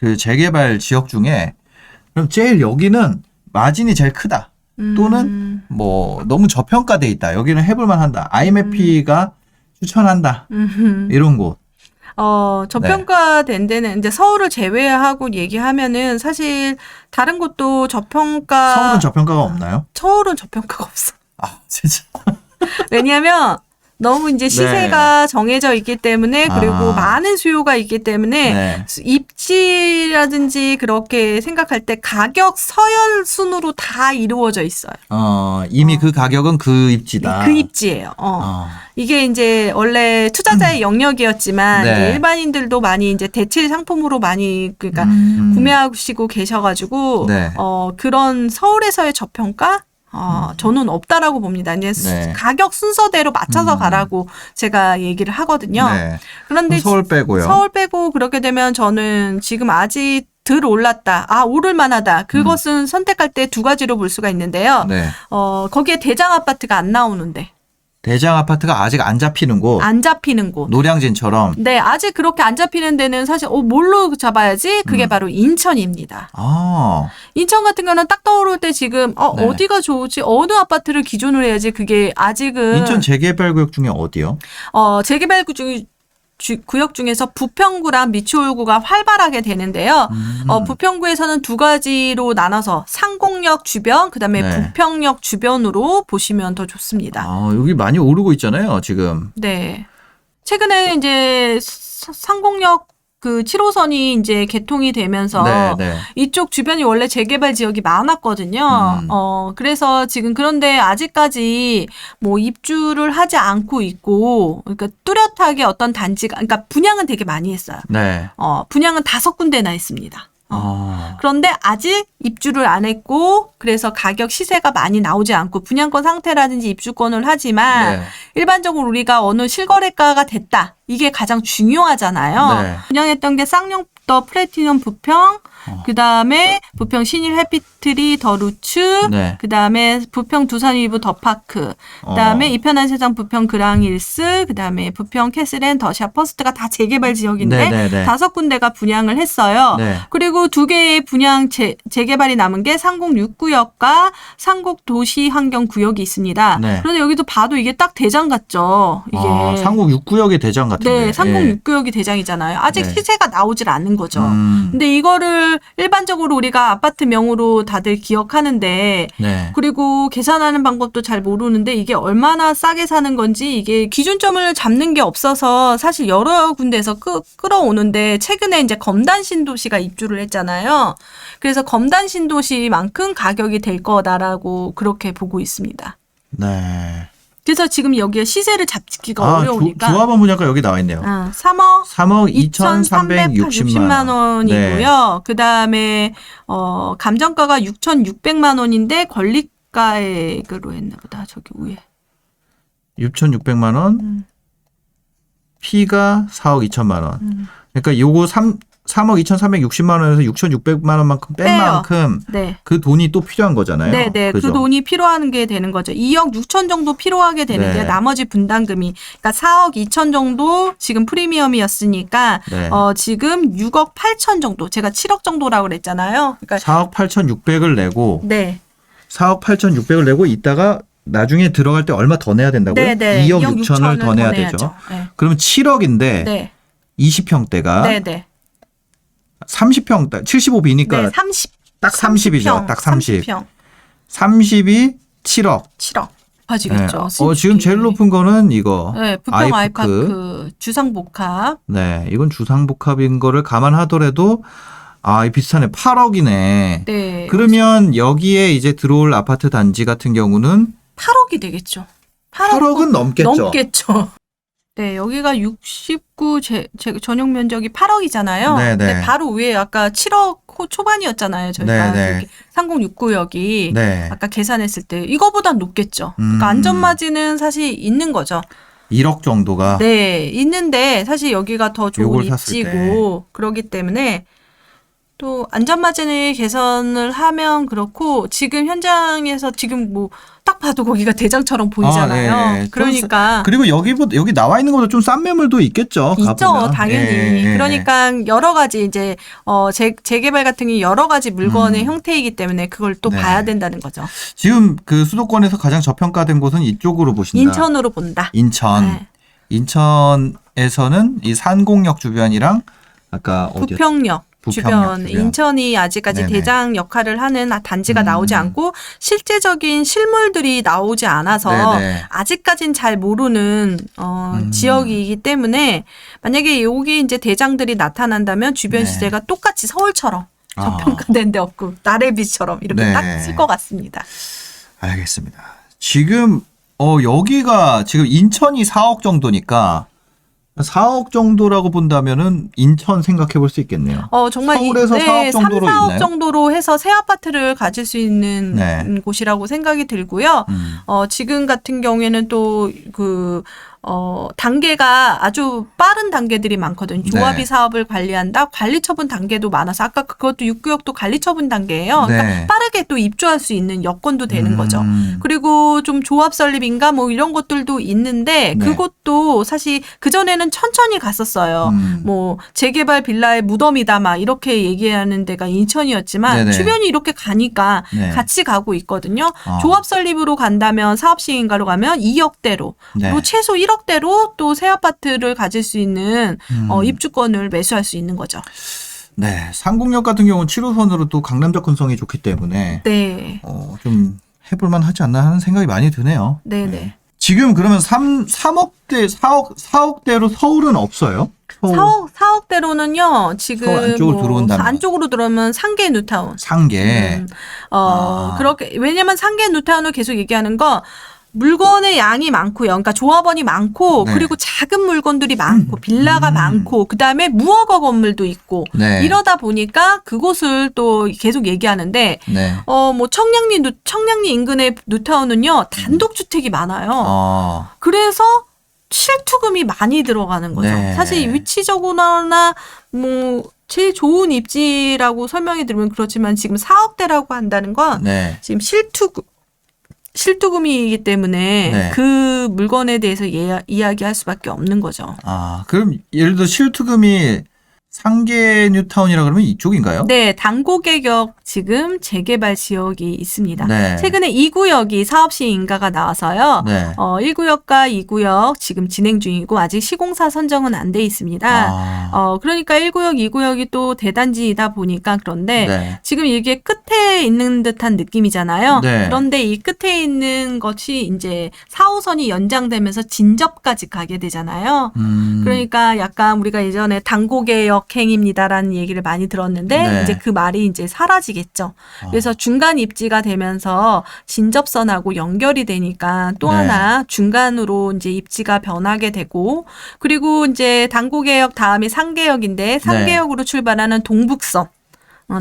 그 재개발 지역 중에 그럼 제일 여기는 마진이 제일 크다. 또는 뭐 너무 저평가돼 있다. 여기는 해볼만 한다. IMF가 추천한다. 이런 곳. 저평가된 데는 이제 서울을 제외하고 얘기하면은 사실 다른 곳도 저평가. 서울은 저평가가 없나요? 서울은 저평가가 없어. 아, 진짜. 왜냐하면 너무 이제 시세가 정해져 있기 때문에 그리고 많은 수요가 있기 때문에 입지라든지 그렇게 생각할 때 가격 서열순으로 다 이루어져 있어요. 이미 그 가격은 그 입지다. 그 입지예요. 이게 이제 원래 투자자의 영역이었지만 이제 일반인들도 많이 이제 대체 상품으로 많이 그러니까 구매하시고 계셔가지고 그런 서울에서의 저평가 저는 없다라고 봅니다. 이제 가격 순서대로 맞춰서 가라고 제가 얘기를 하거든요. 그런데 서울 빼고요. 서울 빼고 그렇게 되면 저는 지금 아직 덜 올랐다. 오를 만하다. 그것은 선택할 때 두 가지로 볼 수가 있는데요. 거기에 대장 아파트가 안 나오는데. 대장 아파트가 아직 안 잡히는 곳. 안 잡히는 곳. 노량진처럼. 네, 아직 그렇게 안 잡히는 데는 사실 뭘로 잡아야지? 그게 바로 인천입니다. 인천 같은 경우는 딱 떠오를 때 지금 어디가 좋을지 어느 아파트를 기준으로 해야지 그게 아직은 인천 재개발 구역 중에 어디요? 재개발 구역 중에서 부평구랑 미추홀구가 활발하게 되는데요. 부평구에서는 두 가지로 나눠서 상공역 주변, 그다음에 부평역 주변으로 보시면 더 좋습니다. 여기 많이 오르고 있잖아요, 지금. 네. 최근에 이제 상공역 그 7호선이 이제 개통이 되면서 이쪽 주변이 원래 재개발 지역이 많았거든요. 그래서 지금 그런데 아직까지 뭐 입주를 하지 않고 있고, 그러니까 뚜렷하게 어떤 단지가, 그러니까 분양은 되게 많이 했어요. 분양은 5군데나 했습니다. 그런데 아직 입주를 안 했고 그래서 가격 시세가 많이 나오지 않고 분양권 상태라든지 입주권을 하지만 일반적으로 우리가 어느 실거래가가 됐다. 이게 가장 중요하잖아요. 분양했던 게 쌍용더 플래티넘 부평, 그다음에 부평 신일 해피트리 더 루츠, 그다음에 부평 두산 위브 더 파크, 그다음에 이편한 세상 부평 그랑힐스, 그다음에 부평 캐슬앤 더샵 퍼스트가 다 재개발 지역인데 5군데가 분양을 했어요. 그리고 2개의 분양 재개발이 남은 게 상공 6구역과 상곡 도시 환경 구역이 있습니다. 그런데 여기도 봐도 이게 딱 대장 같죠. 이게 상공 6구역이 대장 같은데. 네, 상공 6구역이 대장이잖아요. 아직 시세가 나오질 않는 거죠. 근데 이거를 일반적으로 우리가 아파트 명으로 다들 기억하는데 그리고 계산하는 방법도 잘 모르는데 이게 얼마나 싸게 사는 건지 이게 기준점을 잡는 게 없어서 사실 여러 군데에서 끌어오는데 최근에 이제 검단 신도시가 입주를 했잖아요. 그래서 검단 신도시만큼 가격이 될 거다라고 그렇게 보고 있습니다. 그래서 지금 여기에 시세를 잡기가 어려우니까. 조합원 분양가 여기 나와 있네요. 3억 2,360만 원이고요. 그다음에 감정가가 6,600만 원인데 권리가액으로 했나 보다. 저기 위에. 6,600만 원. P가 4억 2천만 원. 그러니까 요거 3억 2,360만 원에서 6,600만 원만큼 뺀 만큼 그 돈이 또 필요한 거잖아요. 네. 그 돈이 필요한 게 되는 거죠. 2억 6천 정도 필요하게 되는데 나머지 분담금이 그러니까 4억 2천 정도 지금 프리미엄이었으니까 지금 6억 8천 정도 제가 7억 정도라고 그랬잖아요. 그러니까 4억 8,600을 내고 4억 8,600을 내고 이따가 나중에 들어갈 때 얼마 더 내야 된다고요? 2억 6천을 더 내야 되죠. 그러면 7억인데 20평대가 30평, 75B니까 딱 30이죠. 딱 30. 30이 7억. 봐지겠죠. 지금 제일 높은 거는 이거. 부평 아이파크 주상복합. 이건 주상복합인 거를 감안하더라도 비슷하네. 8억이네. 그러면 여기에 이제 들어올 아파트 단지 같은 경우는 8억이 되겠죠. 8억은 넘겠죠. 네, 여기가 69 전용 면적이 8억이잖아요. 근데 바로 위에 아까 7억 초반이었잖아요. 저희가 상공 6구역이 아까 계산했을 때 이거보다 높겠죠. 그러니까 안전마진은 사실 있는 거죠. 1억 정도가 있는데 사실 여기가 더 좋은 입지고 그러기 때문에 또 안전마진을 개선을 하면 그렇고 지금 현장에서 지금 뭐 딱 봐도 거기가 대장처럼 보이잖아요. 네. 그러니까 그리고 여기 나와 있는 것보다 좀 싼 매물도 있겠죠. 있죠, 가보면. 당연히. 그러니까 여러 가지 이제 재개발 같은 게 여러 가지 물건의 형태이기 때문에 그걸 또 봐야 된다는 거죠. 지금 그 수도권에서 가장 저평가된 곳은 이쪽으로 보신다. 인천으로 본다. 인천. 인천에서는 이 산공역 주변이랑 아까 부평역 주변 인천이 아직까지 대장 역할을 하는 단지가 나오지 않고 실제적인 실물들이 나오지 않아서 아직까진 잘 모르는 지역이기 때문에 만약에 여기 이제 대장들이 나타난다면 주변 시세가 똑같이 서울처럼 저평가된 데 없고 나래비처럼 이렇게 딱 쓸 것 같습니다. 알겠습니다. 지금 여기가 지금 인천이 4억 정도니까 4억 정도라고 본다면은 인천 생각해 볼 수 있겠네요. 정말 서울에서 4억 정도로 3, 4억 있나요? 정도로 해서 새 아파트를 가질 수 있는 곳이라고 생각이 들고요. 지금 같은 경우에는 또 단계가 아주 빠른 단계들이 많거든요. 조합이 사업을 관리한다. 관리처분 단계도 많아서 아까 그것도 6구역도 관리처분 단계예요. 그러니까 빠르게 또 입주할 수 있는 여건도 되는 거죠. 그리고 좀 조합 설립인가 뭐 이런 것들도 있는데 그것도 사실 그전에는 천천히 갔었어요. 뭐 재개발 빌라의 무덤이다 막 이렇게 얘기하는 데가 인천이었지만 주변이 이렇게 가니까 같이 가고 있거든요. 조합 설립으로 간다면 사업 시행인가로 가면 2억대로 그리고 최소 1억대로 또 새 아파트를 가질 수 있는 입주권을 매수할 수 있는 거죠. 네, 상공역 같은 경우는 7호선으로 또 강남 접근성이 좋기 때문에 좀 해볼만 하지 않나 하는 생각이 많이 드네요. 네네. 지금 그러면 4억대로 서울은 없어요? 4억대로는요, 지금. 서울 안쪽으로 들어온다면. 안쪽으로 들어오면 상계 뉴타운. 상계. 그렇게, 왜냐면 상계 뉴타운을 계속 얘기하는 거, 물건의 양이 많고요. 그러니까 조합원이 많고 그리고 작은 물건들이 많고 빌라가 많고 그다음에 무허가 건물도 있고 이러다 보니까 그곳을 또 계속 얘기하는데 뭐 청량리 인근의 뉴타운은요. 단독주택이 많아요. 그래서 실투금이 많이 들어가는 거죠. 사실 위치적으로나 뭐 제일 좋은 입지라고 설명이 드리면 그렇지만 지금 4억대라고 한다는 건 지금 실투금이기 때문에 그 물건에 대해서 이야기할 수밖에 없는 거죠. 그럼 예를 들어 실투금이 상계 뉴타운이라 그러면 이쪽인가요? 네, 당고개역 지금 재개발 지역이 있습니다. 최근에 2구역이 사업 시행 인가가 나와서요. 1구역과 2구역 지금 진행 중이고 아직 시공사 선정은 안 돼 있습니다. 그러니까 1구역, 2구역이 또 대단지이다 보니까 그런데 지금 이게 끝에 있는 듯한 느낌이잖아요. 그런데 이 끝에 있는 것이 이제 4호선이 연장되면서 진접까지 가게 되잖아요. 그러니까 약간 우리가 예전에 당고개역 행입니다라는 얘기를 많이 들었는데 이제 그 말이 이제 사라지겠죠. 그래서 중간 입지가 되면서 진접선하고 연결이 되니까 또 하나 중간으로 이제 입지가 변하게 되고 그리고 이제 당고개역 다음이 상계역인데 상계역으로 출발하는 동북선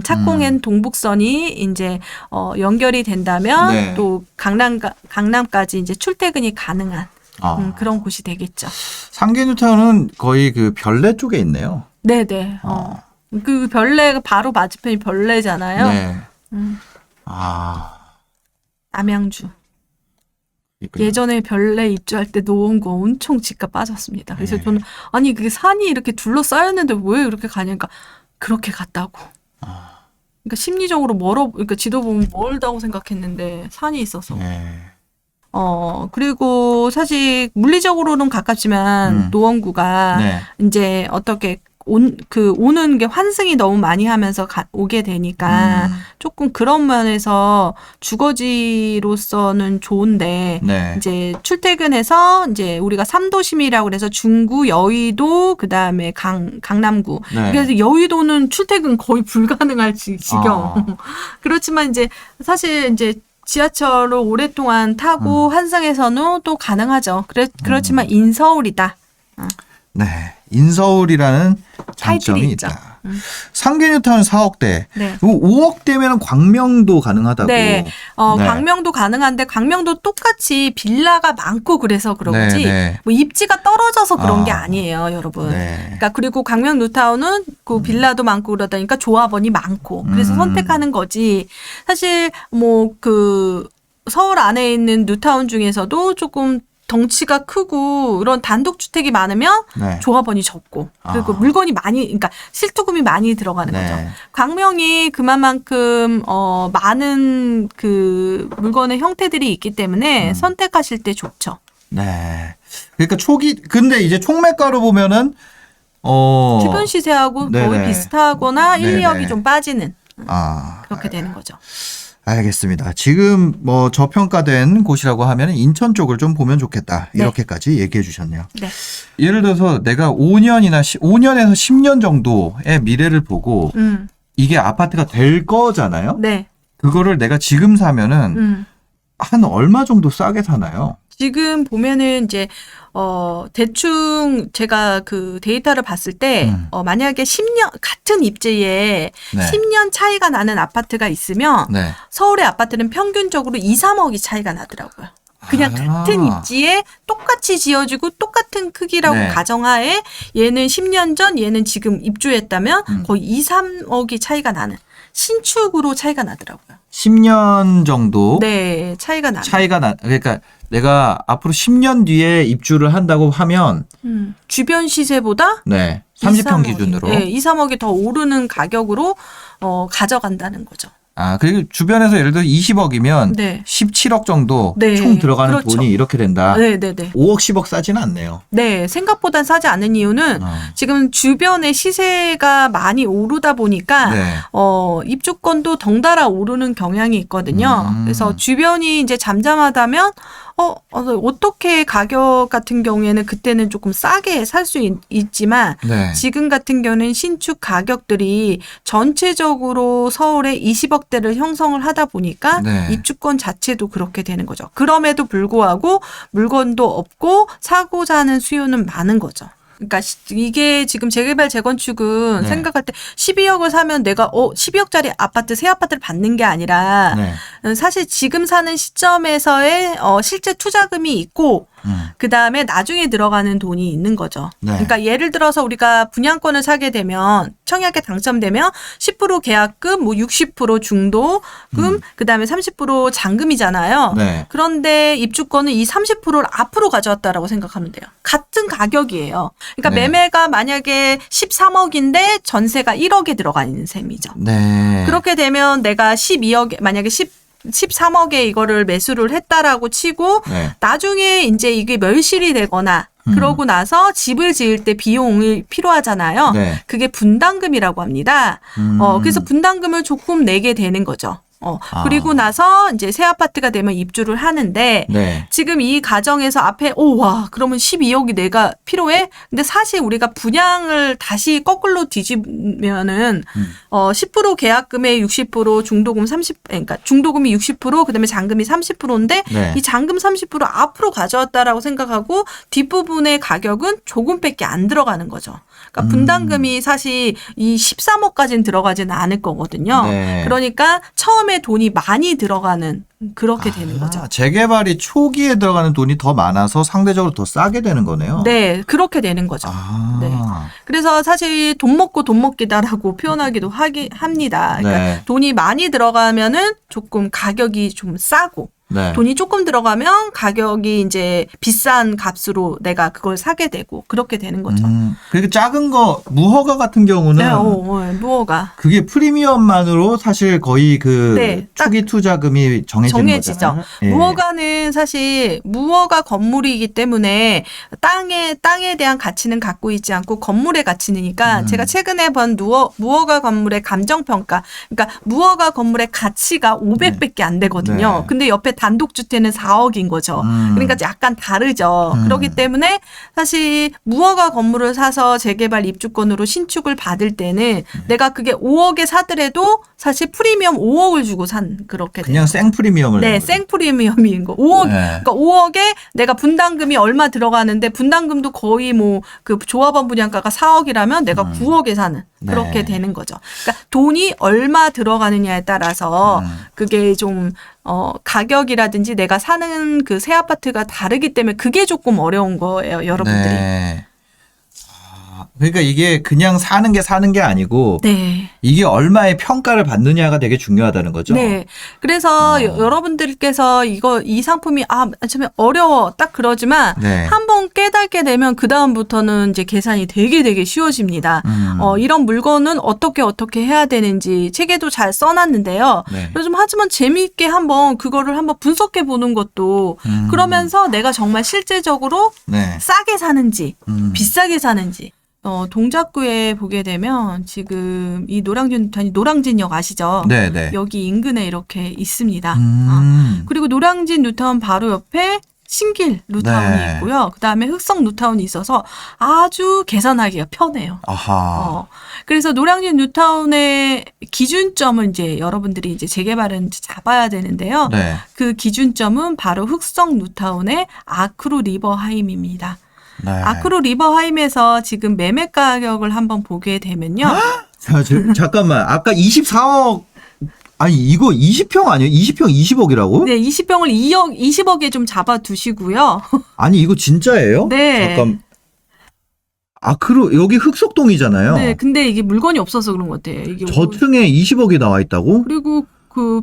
착공엔 동북선이 이제 연결이 된다면 또 강남까지 이제 출퇴근이 가능한 그런 곳이 되겠죠. 상계 뉴타운은 거의 그 별내 쪽에 있네요. 네네. 그 별내가 바로 맞은편이 별내잖아요. 남양주. 예전에 별내 입주할 때 노원구 엄청 집값 빠졌습니다. 그래서 저는 아니 그게 산이 이렇게 둘러싸였는데 왜 이렇게 가냐니까 그렇게 갔다고. 그러니까 심리적으로 그러니까 지도 보면 멀다고 생각했는데 산이 있어서. 그리고 사실 물리적으로는 가깝지만 노원구가 이제 어떻게 오는 게 환승이 너무 많이 하면서 오게 되니까 조금 그런 면에서 주거지로서는 좋은데 이제 출퇴근해서 이제 우리가 3도심이라고 그래서 중구, 여의도, 그다음에 강남구. 그래서 여의도는 출퇴근 거의 불가능할 지경. 그렇지만 이제 사실 이제 지하철을 오랫동안 타고 환승해서는 또 가능하죠. 그렇지만 인서울이다. 인서울이라는 장점이 있다. 상계뉴타운 4억대. 네. 5억대면 광명도 가능하다고. 네. 광명도 가능한데 광명도 똑같이 빌라가 많고 그래서 그런 거지. 뭐 입지가 떨어져서 그런 게 아니에요, 여러분. 그러니까 그리고 광명 뉴타운은 그 빌라도 많고 그러다니까 조합원이 많고 그래서 선택하는 거지. 사실 뭐 그 서울 안에 있는 뉴타운 중에서도 조금 덩치가 크고 이런 단독주택이 많으면 조합원이 적고 그리고 물건이 많이 그러니까 실투금이 많이 들어가는 거죠. 광명이 그만큼 많은 그 물건의 형태들이 있기 때문에 선택하실 때 좋죠. 네. 그러니까 근데 이제 총매가로 보면은 주변 시세하고 거의 비슷하거나 1, 2억이 좀 빠지는 그렇게 되는 거죠. 알겠습니다. 지금 뭐 저평가된 곳이라고 하면 인천 쪽을 좀 보면 좋겠다. 이렇게까지 얘기해 주셨네요. 네. 예를 들어서 내가 5년에서 10년 정도의 미래를 보고 이게 아파트가 될 거잖아요. 네. 그거를 내가 지금 사면은 한 얼마 정도 싸게 사나요? 지금 보면은 이제 대충 제가 그 데이터를 봤을 때 만약에 10년 같은 입지에 10년 차이가 나는 아파트가 있으면 서울의 아파트는 평균적으로 2, 3억이 차이가 나더라고요. 그냥 같은 입지에 똑같이 지어지고 똑같은 크기라고 가정하에 얘는 10년 전 얘는 지금 입주했다면 거의 2, 3억이 차이가 나는 신축으로 차이가 나더라고요. 10년 정도 차이가 그러니까 내가 앞으로 10년 뒤에 입주를 한다고 하면 주변 시세보다 30평 기준으로 2, 3억이 더 오르는 가격으로 가져간다는 거죠. 그리고 주변에서 예를 들어 20억이면 17억 정도 총 들어가는 돈이 이렇게 된다. 5억, 10억 싸지는 않네요. 네, 생각보다 싸지 않은 이유는 지금 주변의 시세가 많이 오르다 보니까 입주권도 덩달아 오르는 경향이 있거든요. 그래서 주변이 이제 잠잠하다면 어떻게 가격 같은 경우에는 그때는 조금 싸게 살 수 있지만 지금 같은 경우는 신축 가격들이 전체적으로 서울에 20억대를 형성을 하다 보니까 입주권 자체도 그렇게 되는 거죠. 그럼에도 불구하고 물건도 없고 사고자 하는 수요는 많은 거죠. 그러니까 이게 지금 재개발 재건축은 생각할 때 12억을 사면 내가 12억짜리 아파트 새 아파트를 받는 게 아니라 사실 지금 사는 시점에서의 실제 투자금이 있고 그다음에 나중에 들어가는 돈이 있는 거죠. 그러니까 예를 들어서 우리가 분양권을 사게 되면 청약에 당첨되면 10% 계약금, 뭐 60% 중도금, 그다음에 30% 잔금이잖아요. 그런데 입주권은 이 30%를 앞으로 가져왔다라고 생각하면 돼요. 같은 가격이에요. 그러니까 매매가 만약에 13억인데 전세가 1억에 들어가 있는 셈이죠. 그렇게 되면 내가 12억 만약에 13억에 이거를 매수를 했다라고 치고 나중에 이제 이게 멸실이 되거나 그러고 나서 집을 지을 때 비용이 필요하잖아요. 그게 분담금이라고 합니다. 그래서 분담금을 조금 내게 되는 거죠. 그리고 나서 이제 새 아파트가 되면 입주를 하는데 지금 이 가정에서 앞에 와 그러면 12억이 내가 필요해? 근데 사실 우리가 분양을 다시 거꾸로 뒤집으면은 10% 계약금의 60% 중도금 30 그러니까 중도금이 60% 그다음에 잔금이 30%인데 이 잔금 30% 앞으로 가져왔다라고 생각하고 뒷부분의 가격은 조금밖에 안 들어가는 거죠. 그러니까 분담금이 사실 이 13억까지는 들어가지는 않을 거거든요. 그러니까 처음에 돈이 많이 들어가는 그렇게 되는 거죠. 재개발이 초기에 들어가는 돈이 더 많아서 상대적으로 더 싸게 되는 거네요. 네, 그렇게 되는 거죠. 그래서 사실 돈 먹고 돈 먹기다라고 표현하기도 합니다. 그러니까 돈이 많이 들어가면은 조금 가격이 좀 싸고 돈이 조금 들어가면 가격이 이제 비싼 값으로 내가 그걸 사게 되고 그렇게 되는 거죠. 그리고 작은 거 무허가 같은 경우는 무허가 그게 프리미엄만으로 사실 거의 그 초기 투자금이 정해지죠. 무허가는 사실 무허가 건물이기 때문에 땅에 대한 가치는 갖고 있지 않고 건물의 가치니까 제가 최근에 본 무허가 건물의 감정평가 그러니까 무허가 건물의 가치가 500밖에 안 되거든요. 근데 옆에 단독주택은 4억인 거죠. 그러니까 약간 다르죠. 그렇기 때문에 사실 무허가 건물을 사서 재개발 입주권으로 신축을 받을 때는 내가 그게 5억에 사더라도 사실 프리미엄 5억을 주고 산 그렇게 그냥 생 프리미엄을 생 프리미엄인 거. 5억 그러니까 5억에 내가 분담금이 얼마 들어가는데 분담금도 거의 뭐 그 조합원 분양가가 4억이라면 내가 9억에 사는 그렇게 되는 거죠. 그러니까 돈이 얼마 들어가느냐에 따라서 그게 좀 가격이라든지 내가 사는 그 새 아파트가 다르기 때문에 그게 조금 어려운 거예요, 여러분들이. 네. 그러니까 이게 그냥 사는 게 아니고 네. 이게 얼마의 평가를 받느냐가 되게 중요하다는 거죠. 네. 그래서 여러분들께서 이 상품이 참 어려워 딱 그러지만 네. 한번 깨닫게 되면 그 다음부터는 이제 계산이 되게 쉬워집니다. 이런 물건은 어떻게 해야 되는지 책에도 잘 써놨는데요. 네. 요즘 하지만 재미있게 그거를 한번 분석해 보는 것도 그러면서 내가 정말 실제적으로 네. 싸게 사는지 비싸게 사는지 동작구에 보게 되면 지금 이 노량진역 아시죠? 네네. 여기 인근에 이렇게 있습니다. 그리고 노량진 뉴타운 바로 옆에 신길 뉴타운이 네. 있고요. 그다음에 흑성 뉴타운이 있어서 아주 계산하기가 편해요. 아하. 그래서 노량진 뉴타운의 기준점은 이제 여러분들이 이제 재개발은 잡아야 되는데요. 네. 그 기준점은 바로 흑성 뉴타운의 아크로 리버하임입니다. 네. 아크로 리버하임에서 지금 매매 가격을 한번 보게 되면요. 잠깐만. 아까 24억 아니 이거 20평 아니에요? 20평 20억이라고? 네, 20평을 20억에 좀 잡아두시고요. 아니 이거 진짜예요? 네. 잠깐. 아크로 여기 흑석동이잖아요. 네, 근데 이게 물건이 없어서 그런 것 같아요. 이게 저층에 20억이 나와 있다고? 그리고 그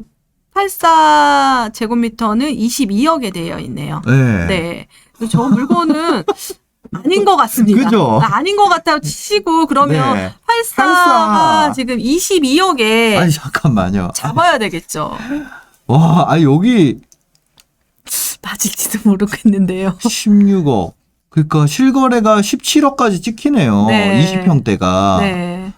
84제곱미터는 22억에 되어 있네요. 네. 네. 저 물건은 아닌 것 같습니다. 그죠? 아닌 것 같아요. 치시고 그러면 네. 84가 지금 22억에 아니 잠깐만요. 잡아야 되겠죠. 와, 아니 여기 맞을지도 모르겠는데요. 16억. 그러니까 실거래가 17억까지 찍히네요. 네. 20평대가. 네.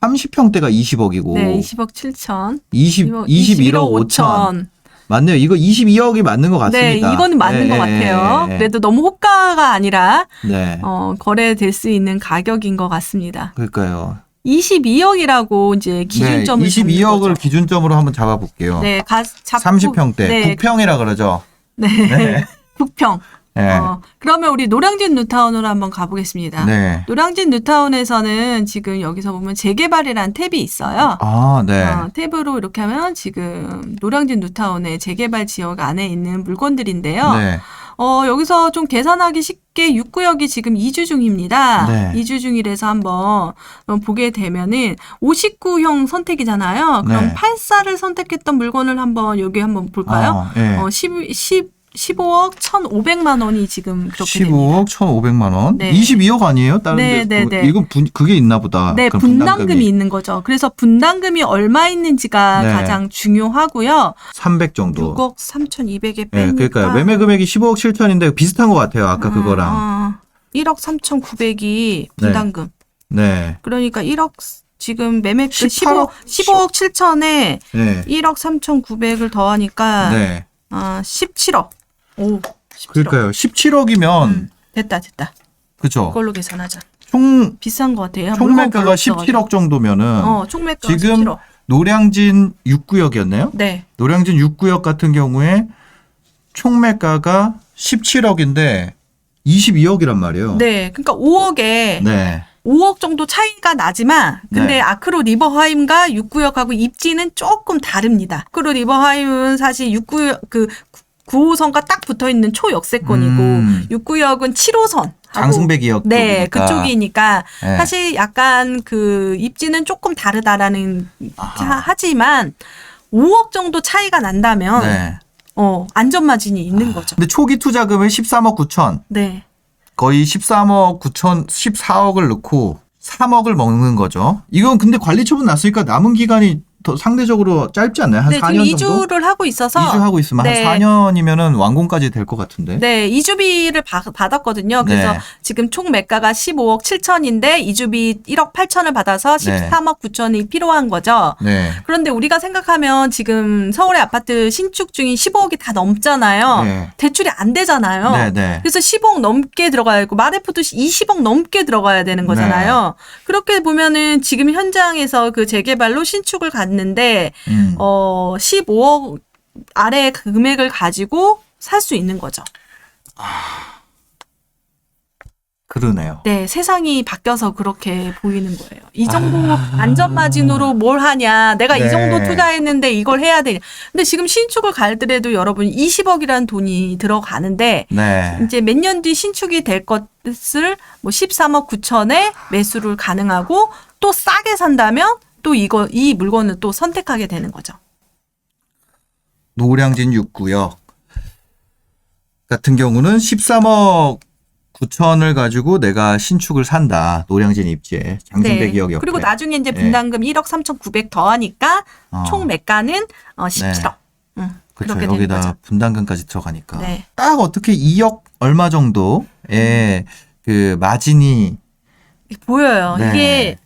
30평대가 20억이고. 네, 20억 7천. 21억 5천. 맞네요. 이거 22억이 맞는 것 같습니다. 네, 이거는 맞는 것 같아요. 그래도 너무 호가가 아니라 네. 거래될 수 있는 가격인 것 같습니다. 그러니까요. 22억이라고 이제 기준점을 22억을 기준점으로 한번 잡아볼게요. 네, 30평대. 네. 9평이라 그러죠. 네. 네. 9평. 네. 그러면 우리 노량진 뉴타운으로 한번 가보겠습니다. 네. 노량진 뉴타운에서는 지금 여기서 보면 재개발이라는 탭이 있어요. 아, 네. 탭으로 이렇게 하면 지금 노량진 뉴타운의 재개발 지역 안에 있는 물건들인데요. 네. 여기서 좀 계산하기 쉽게 6구역이 지금 이주 중입니다. 네. 이주 중이라서 한번 보게 되면은 59형 선택이잖아요. 그럼 네. 84를 선택했던 물건을 여기 한번 볼까요? 네. 15억 1,500만 원이 지금 그렇게 15억 1,500만 원. 네. 22억 아니에요? 다른 네, 데. 네. 이건 그게 있나 보다. 네, 분담금이 있는 거죠. 그래서 분담금이 얼마 있는지가 네. 가장 중요하고요. 300 정도. 6억 3,200에 빼니까. 네, 그러니까요. 매매 금액이 15억 7천인데 비슷한 것 같아요. 아까 그거랑. 1억 3,900이 분담금. 네. 그러니까 1억 지금 매매 18억 15억 7천에 네. 1억 3,900을 더하니까 네. 17억. 오, 17억. 그러니까요. 17억이면 됐다. 그렇죠. 그걸로 계산하자. 총 비싼 것 같아요. 총매가가 17억 정도면은 총매가 지금 17억. 노량진 6구역이었나요? 네. 노량진 6구역 같은 경우에 총매가가 17억인데 22억이란 말이에요. 네. 그러니까 5억에 네. 5억 정도 차이가 나지만 근데 네. 아크로 리버하임과 6구역하고 입지는 조금 다릅니다. 아크로 리버하임은 사실 6구역 9호선과 딱 붙어 있는 초역세권이고 6구역은 7호선 장승배 기역 네, 그쪽이니까 네. 사실 약간 그 입지는 조금 다르다라는 하지만 5억 정도 차이가 난다면 네. 안전마진이 있는 거죠. 근데 초기 투자금을 13억 9천. 네. 거의 13억 9천 14억을 넣고 3억을 먹는 거죠. 이건 근데 관리 처분 났으니까 남은 기간이 더 상대적으로 짧지 않나요? 한 네, 4년 지금 정도? 2주를 하고 있어서 2주 하고 있으면 네. 한 4년이면은 완공까지 될 것 같은데. 네, 이주비를 받았거든요. 그래서 네. 지금 총 매가가 15억 7천인데 이주비 1억 8천을 받아서 13억 9천이 필요한 거죠. 네. 그런데 우리가 생각하면 지금 서울의 아파트 신축 중인 15억이 다 넘잖아요. 네. 대출이 안 되잖아요. 네, 네. 그래서 15억 넘게 들어가야 되고 마레프도 20억 넘게 들어가야 되는 거잖아요. 그렇게 보면은 지금 현장에서 그 재개발로 신축을 갔는데 15억 아래 금액을 가지고 살 수 있는 거죠. 그러네요. 네, 세상이 바뀌어서 그렇게 보이는 거예요. 이 정도 안전마진으로 뭘 하냐. 내가 이 정도 투자했는데 이걸 해야 되냐. 근데 지금 신축을 가더라도 여러분 20억이라는 돈이 들어가는데 이제 몇 년 뒤 신축이 될 것을 뭐 13억 9천에 매수를 가능하고 또 싸게 산다면 또 이 물건을 또 선택하게 되는 거죠. 노량진 6구역 같은 경우는 13억 9천을 가지고 내가 신축을 산다. 노량진 입지에 장승배 기억 옆에. 그리고 나중에 이제 분담금 1억 3,900 더하니까 총 매가는 17억. 그렇죠. 그렇게 여기다 되는 거죠. 분담금까지 들어가니까. 딱 어떻게 2억 얼마 정도의 그 마진이 보여요. 이게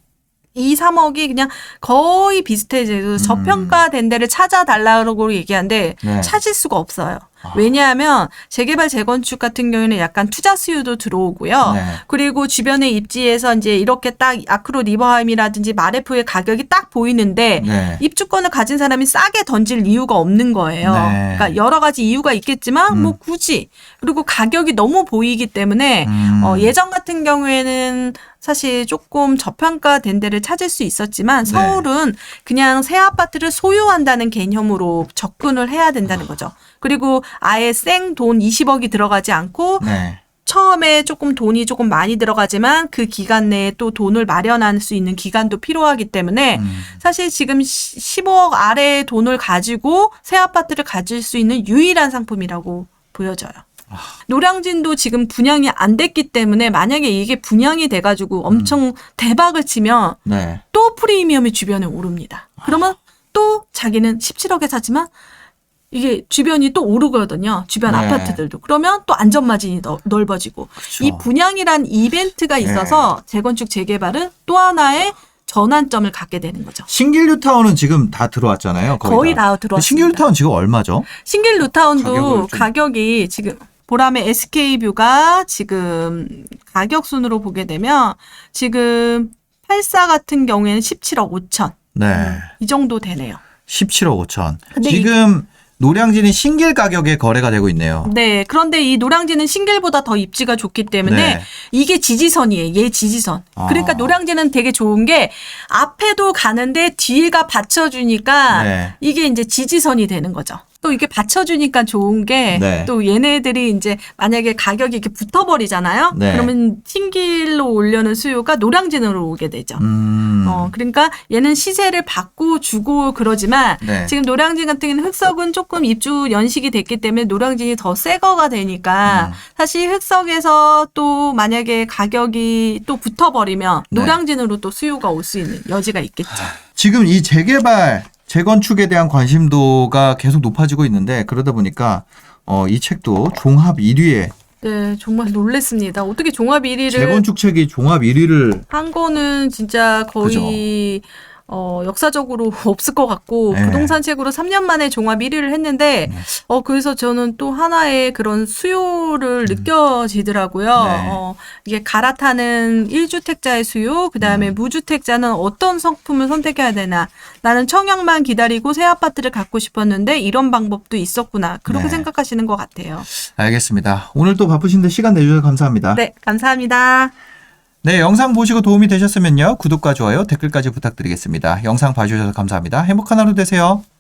2, 3억이 그냥 거의 비슷해져서 저평가된 데를 찾아달라고 얘기하는데 찾을 수가 없어요. 왜냐하면 재개발 재건축 같은 경우에는 약간 투자 수요도 들어오고요. 그리고 주변의 입지에서 이제 이렇게 딱 아크로 리버하임이라든지 마레프의 가격이 딱 보이는데 입주권을 가진 사람이 싸게 던질 이유가 없는 거예요. 그러니까 여러 가지 이유가 있겠지만 뭐 굳이 그리고 가격이 너무 보이기 때문에 예전 같은 경우에는 사실 조금 저평가된 데를 찾을 수 있었지만 서울은 그냥 새 아파트를 소유한다는 개념으로 접근을 해야 된다는 거죠. 그리고 아예 생 돈 20억이 들어가지 않고 처음에 돈이 조금 많이 들어가지만 그 기간 내에 또 돈을 마련할 수 있는 기간도 필요하기 때문에 사실 지금 15억 아래의 돈을 가지고 새 아파트를 가질 수 있는 유일한 상품이라고 보여져요. 노량진도 지금 분양이 안 됐기 때문에 만약에 이게 분양이 돼가지고 엄청 대박을 치면 또 프리미엄이 주변에 오릅니다. 그러면 또 자기는 17억에 사지만 이게 주변이 또 오르거든요. 주변 아파트들도. 그러면 또 안전마진이 넓어지고. 이 분양이란 이벤트가 있어서 재건축 재개발은 또 하나의 전환점을 갖게 되는 거죠. 신길 뉴타운은 지금 다 들어왔잖아요. 거의 다 들어왔습니다. 신길 뉴타운 지금 얼마죠? 신길 뉴타운도 가격이 지금 보람의 SK뷰가 지금 가격 순으로 보게 되면 지금 84 같은 경우에는 17억 5천. 이 정도 되네요. 17억 5천. 지금 노량진이 신길 가격에 거래가 되고 있네요. 네. 그런데 이 노량진은 신길보다 더 입지가 좋기 때문에 이게 지지선이에요. 얘 지지선. 그러니까 노량진은 되게 좋은 게 앞에도 가는데 뒤가 받쳐주니까 이게 이제 지지선이 되는 거죠. 또 이게 받쳐주니까 좋은 게 또 얘네들이 이제 만약에 가격이 이렇게 붙어버리잖아요. 그러면 신길로 오려는 수요가 노량진으로 오게 되죠. 그러니까 얘는 시세를 받고 주고 그러지만 지금 노량진 같은 경우는 흑석은 조금 입주 연식이 됐기 때문에 노량진이 더 새 거가 되니까 사실 흑석에서 또 만약에 가격이 또 붙어버리면 노량진으로 또 수요가 올 수 있는 여지가 있겠죠. 지금 이 재개발 재건축에 대한 관심도가 계속 높아지고 있는데 그러다 보니까 이 책도 종합 1위에 네, 정말 놀랬습니다. 어떻게 종합 1위를 재건축 책이 종합 1위를 한 거는 진짜 거의 역사적으로 없을 것 같고 부동산 책으로 3년 만에 종합 1위를 했는데 그래서 저는 또 하나의 그런 수요를 느껴지더라고요. 이게 갈아타는 1주택자의 수요, 그다음에 무주택자는 어떤 상품을 선택해야 되나. 나는 청약만 기다리고 새 아파트를 갖고 싶었는데 이런 방법도 있었구나. 그렇게 생각하시는 것 같아요. 알겠습니다. 오늘 또 바쁘신데 시간 내주셔서 감사합니다. 네, 감사합니다. 네, 영상 보시고 도움이 되셨으면요. 구독과 좋아요, 댓글까지 부탁드리겠습니다. 영상 봐주셔서 감사합니다. 행복한 하루 되세요.